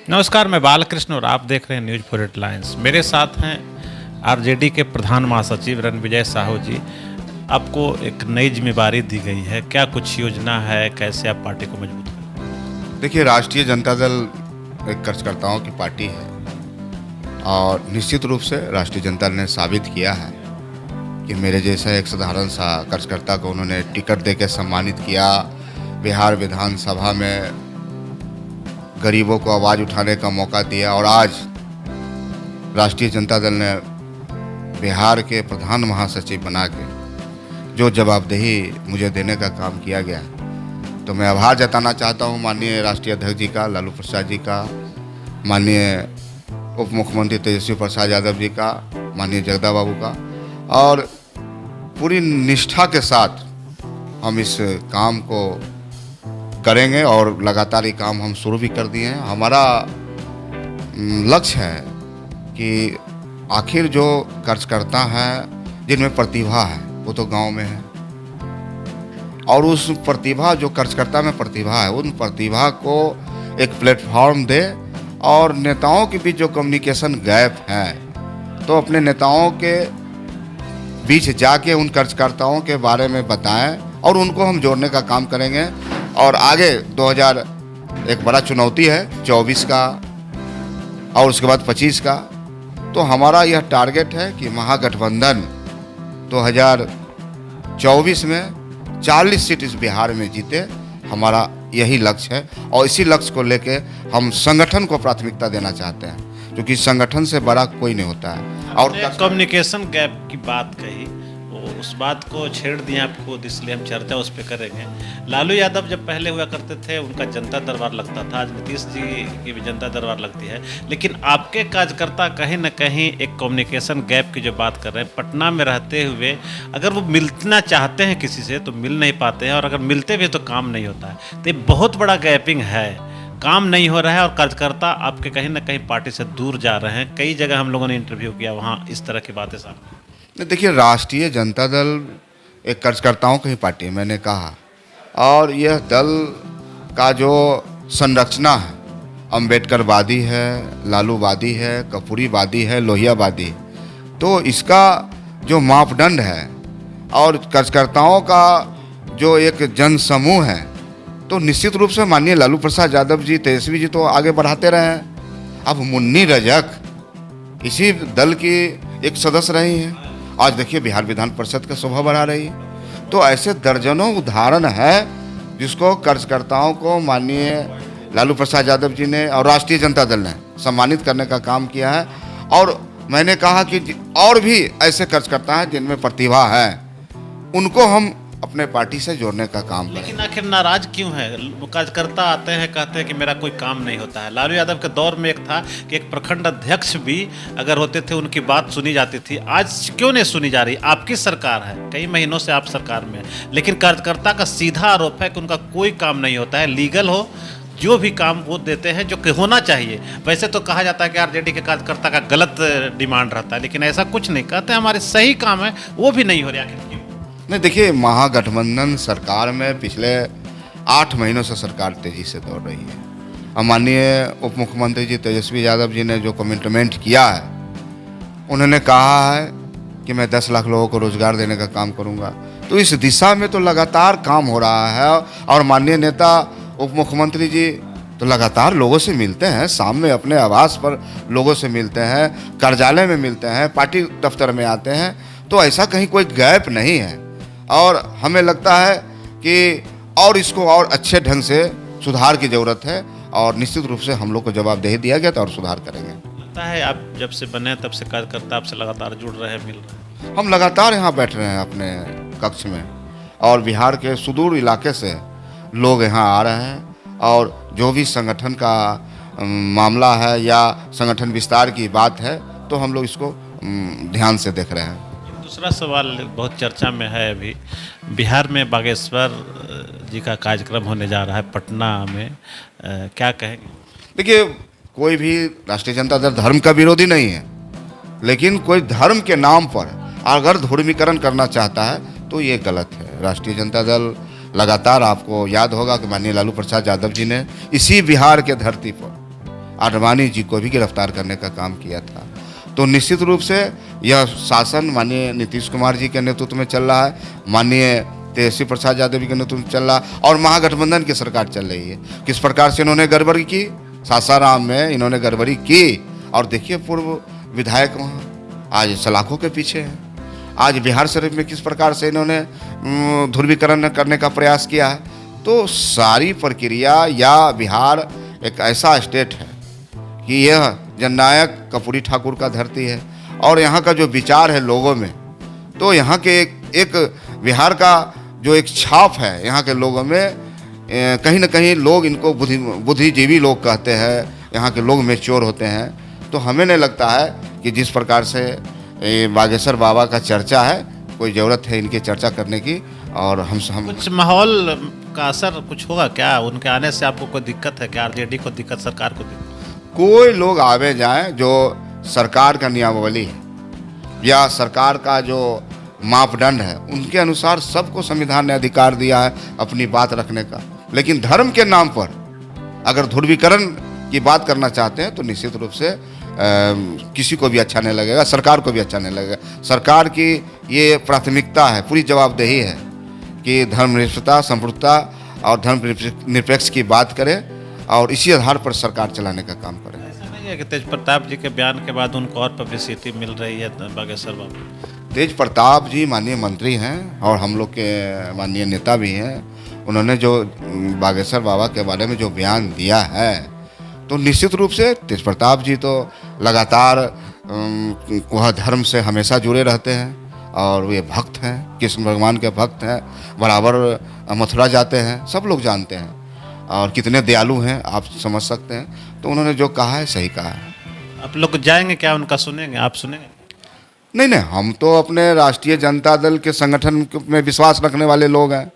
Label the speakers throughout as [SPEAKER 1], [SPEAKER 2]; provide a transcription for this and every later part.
[SPEAKER 1] नमस्कार, मैं बालकृष्ण और आप देख रहे हैं न्यूज फॉर हेडलाइंस। मेरे साथ हैं आरजेडी के प्रधान महासचिव रणविजय साहू जी। आपको एक नई जिम्मेदारी दी गई है, क्या कुछ योजना है, कैसे आप पार्टी को मजबूत करें?
[SPEAKER 2] देखिए, राष्ट्रीय जनता दल एक कार्यकर्ताओं की पार्टी है और निश्चित रूप से राष्ट्रीय जनता दल ने साबित किया है कि मेरे जैसा एक साधारण सा कार्यकर्ता को उन्होंने टिकट देकर सम्मानित किया। बिहार विधानसभा में गरीबों को आवाज़ उठाने का मौका दिया और आज राष्ट्रीय जनता दल ने बिहार के प्रधान महासचिव बना के जो जवाबदेही मुझे देने का काम किया गया, तो मैं आभार जताना चाहता हूं माननीय राष्ट्रीय अध्यक्ष जी का, लालू प्रसाद जी का, माननीय उप मुख्यमंत्री तेजस्वी प्रसाद यादव जी का, माननीय जगदा बाबू का। और पूरी निष्ठा के साथ हम इस काम को करेंगे और लगातार ये काम हम शुरू भी कर दिए हैं। हमारा लक्ष्य है कि आखिर जो कार्यकर्ता हैं जिनमें प्रतिभा है वो तो गांव में है, और उस प्रतिभा जो कार्यकर्ता में प्रतिभा है उन प्रतिभा को एक प्लेटफॉर्म दे और नेताओं के बीच जो कम्युनिकेशन गैप है तो अपने नेताओं के बीच जाके उन कार्यकर्ताओं के बारे में बताएं और उनको हम जोड़ने का काम करेंगे। और आगे 2000 एक बड़ा चुनौती है 24 का और उसके बाद 25 का, तो हमारा यह टारगेट है कि महागठबंधन 2024 में 40 सीट इस बिहार में जीते। हमारा यही लक्ष्य है और इसी लक्ष्य को लेके हम संगठन को प्राथमिकता देना चाहते हैं, क्योंकि संगठन से बड़ा कोई नहीं होता है। और
[SPEAKER 1] कम्युनिकेशन गैप की बात कही, उस बात को छेड़ दिया आप खुद, इसलिए हम चर्चा उस पर करेंगे। लालू यादव जब पहले हुआ करते थे उनका जनता दरबार लगता था, आज नीतीश जी की भी जनता दरबार लगती है, लेकिन आपके कार्यकर्ता कहीं ना कहीं एक कम्युनिकेशन गैप की जो बात कर रहे हैं, पटना में रहते हुए अगर वो मिलना चाहते हैं किसी से तो मिल नहीं पाते हैं, और अगर मिलते भी तो काम नहीं होता है। तो ये बहुत बड़ा गैपिंग है, काम नहीं हो रहा है और कार्यकर्ता आपके कहीं ना कहीं पार्टी से दूर जा रहे हैं। कई जगह हम लोगों ने इंटरव्यू किया, वहाँ इस तरह की बातें सामने।
[SPEAKER 2] देखिए, राष्ट्रीय जनता दल एक कार्यकर्ताओं की पार्टी है, मैंने कहा, और यह दल का जो संरचना है अम्बेडकरवादी है, लालूवादी है, कपूरीवादी है, लोहियावादी है, तो इसका जो मापदंड है और कार्यकर्ताओं का जो एक जन समूह है, तो निश्चित रूप से माननीय लालू प्रसाद यादव जी, तेजस्वी जी तो आगे बढ़ाते रहे हैं। अब मुन्नी रजक इसी दल की एक सदस्य रही हैं, आज देखिए बिहार विधान परिषद का शोभा बढ़ा रही है। तो ऐसे दर्जनों उदाहरण है जिसको कार्यकर्ताओं को माननीय लालू प्रसाद यादव जी ने और राष्ट्रीय जनता दल ने सम्मानित करने का काम किया है। और मैंने कहा कि और भी ऐसे कार्यकर्ता हैं जिनमें प्रतिभा है, उनको हम अपने पार्टी से जोड़ने का काम करें।
[SPEAKER 1] लेकिन आखिर नाराज क्यों है? कार्यकर्ता आते हैं, कहते हैं कि मेरा कोई काम नहीं होता है। लालू यादव के दौर में एक था कि एक प्रखंड अध्यक्ष भी अगर होते थे उनकी बात सुनी जाती थी, आज क्यों नहीं सुनी जा रही? आपकी सरकार है, कई महीनों से आप सरकार में, लेकिन कार्यकर्ता का सीधा आरोप है कि उनका कोई काम नहीं होता है। लीगल हो जो भी काम वो देते हैं जो कि होना चाहिए। वैसे तो कहा जाता है कि आरजेडी के कार्यकर्ता का गलत डिमांड रहता है, लेकिन ऐसा कुछ नहीं कहते, हमारे सही काम है वो भी नहीं हो रहे। आखिर क्यों?
[SPEAKER 2] नहीं, देखिए, महागठबंधन सरकार में पिछले 8 महीनों से सरकार तेजी से दौड़ रही है। और माननीय उप मुख्यमंत्री जी तेजस्वी यादव जी ने जो कमिटमेंट किया है, उन्होंने कहा है कि मैं 10 लाख लोगों को रोजगार देने का काम करूंगा, तो इस दिशा में तो लगातार काम हो रहा है। और माननीय नेता उप मुख्यमंत्री जी तो लगातार लोगों से मिलते हैं, शाम में अपने आवास पर लोगों से मिलते हैं, कार्यालय में मिलते हैं, पार्टी दफ्तर में आते हैं, तो ऐसा कहीं कोई गैप नहीं है। और हमें लगता है कि और इसको और अच्छे ढंग से सुधार की ज़रूरत है, और निश्चित रूप से हम लोग को जवाबदेही दिया गया था और सुधार करेंगे।
[SPEAKER 1] लगता है आप जब से बने तब से कार्यकर्ता आपसे लगातार जुड़ रहे हैं, मिल रहे हैं?
[SPEAKER 2] हम लगातार यहाँ बैठ रहे हैं अपने कक्ष में, और बिहार के सुदूर इलाके से लोग यहाँ आ रहे हैं, और जो भी संगठन का मामला है या संगठन विस्तार की बात है तो हम लोग इसको ध्यान से देख रहे हैं।
[SPEAKER 1] दूसरा सवाल बहुत चर्चा में है, अभी बिहार में बागेश्वर जी का कार्यक्रम होने जा रहा है पटना में, क्या कहेंगे?
[SPEAKER 2] देखिए, कोई भी राष्ट्रीय जनता दल धर्म का विरोधी नहीं है, लेकिन कोई धर्म के नाम पर अगर धर्मीकरण करना चाहता है तो ये गलत है। राष्ट्रीय जनता दल लगातार, आपको याद होगा कि माननीय लालू प्रसाद यादव जी ने इसी बिहार के धरती पर आडवाणी जी को भी गिरफ्तार करने का काम किया था। तो निश्चित रूप से यह शासन माननीय नीतीश कुमार जी के नेतृत्व में चल रहा है, माननीय तेजस्वी प्रसाद यादव जी के नेतृत्व में चल रहा है और महागठबंधन की सरकार चल रही है। किस प्रकार से इन्होंने गड़बड़ी की, सासाराम में इन्होंने गड़बड़ी की और देखिए पूर्व विधायक वहाँ आज सलाखों के पीछे हैं। आज बिहार शरीफ में किस प्रकार से इन्होंने ध्रुवीकरण करने का प्रयास किया है। तो सारी प्रक्रिया या बिहार एक ऐसा स्टेट है कि यह जननायक कर्पूरी ठाकुर का धरती है और यहाँ का जो विचार है लोगों में, तो यहाँ के एक बिहार का जो एक छाप है यहाँ के लोगों में, कहीं ना कहीं लोग इनको बुद्धिजीवी लोग कहते हैं, यहाँ के लोग मैच्योर होते हैं। तो हमें नहीं लगता है कि जिस प्रकार से बागेश्वर बाबा का चर्चा है, कोई ज़रूरत है इनकी चर्चा करने की। और हम
[SPEAKER 1] कुछ माहौल का असर कुछ होगा क्या उनके आने से? आपको कोई दिक्कत है क्या? आरजेडी को दिक्कत, सरकार को दिक्कत?
[SPEAKER 2] कोई लोग आवे जाएं, जो सरकार का नियमावली है या सरकार का जो मापदंड है उनके अनुसार सबको संविधान ने अधिकार दिया है अपनी बात रखने का। लेकिन धर्म के नाम पर अगर ध्रुवीकरण की बात करना चाहते हैं तो निश्चित रूप से किसी को भी अच्छा नहीं लगेगा, सरकार को भी अच्छा नहीं लगेगा। सरकार की ये प्राथमिकता है, पूरी जवाबदेही है कि धर्मनिरपेक्षता, संप्रभुता और धर्म निरपेक्ष की बात करे और इसी आधार पर सरकार चलाने का काम करे।
[SPEAKER 1] ऐसा नहीं है कि तेज प्रताप जी के बयान के बाद उनको और पब्लिसिटी मिल रही है बागेश्वर बाबू?
[SPEAKER 2] तेज प्रताप जी माननीय मंत्री हैं और हम लोग के माननीय नेता भी हैं। उन्होंने जो बागेश्वर बाबा के बारे में जो बयान दिया है, तो निश्चित रूप से तेज प्रताप जी तो लगातार वह धर्म से हमेशा जुड़े रहते हैं और वे भक्त हैं, कृष्ण भगवान के भक्त हैं, बराबर मथुरा जाते हैं, सब लोग जानते हैं और कितने दयालु हैं आप समझ सकते हैं। तो उन्होंने जो कहा है सही कहा है।
[SPEAKER 1] आप लोग जाएंगे क्या, उनका सुनेंगे? आप सुनेंगे?
[SPEAKER 2] नहीं, हम तो अपने राष्ट्रीय जनता दल के संगठन में विश्वास रखने वाले लोग हैं,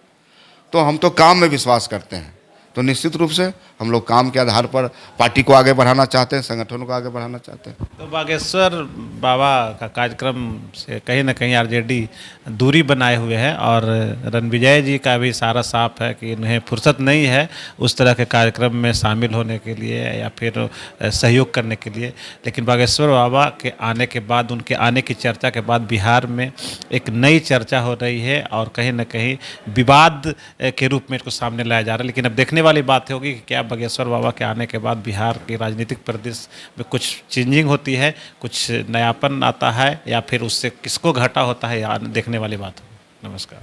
[SPEAKER 2] तो हम तो काम में विश्वास करते हैं। तो निश्चित रूप से हम लोग काम के आधार पर पार्टी को आगे बढ़ाना चाहते हैं, संगठनों को आगे बढ़ाना चाहते हैं।
[SPEAKER 1] तो बागेश्वर बाबा का कार्यक्रम से कहीं ना कहीं आरजेडी दूरी बनाए हुए है और रणविजय जी का भी सारा साफ है कि इन्हें फुर्सत नहीं है उस तरह के कार्यक्रम में शामिल होने के लिए या फिर सहयोग करने के लिए। लेकिन बागेश्वर बाबा के आने के बाद, उनके आने की चर्चा के बाद बिहार में एक नई चर्चा हो रही है और कहीं ना कहीं विवाद के रूप में इसको सामने लाया जा रहा है। लेकिन अब देखने वाली बात होगी कि क्या बागेश्वर बाबा के आने के बाद बिहार के राजनीतिक परिदृश्य में कुछ चेंजिंग होती है, कुछ नयापन आता है या फिर उससे किसको घाटा होता है, या देखने वाली बात हो। नमस्कार।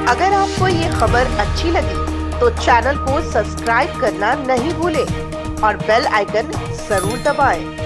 [SPEAKER 3] अगर आपको ये खबर अच्छी लगी तो चैनल को सब्सक्राइब करना नहीं भूलें और बेल आइकन जरूर दबाएं।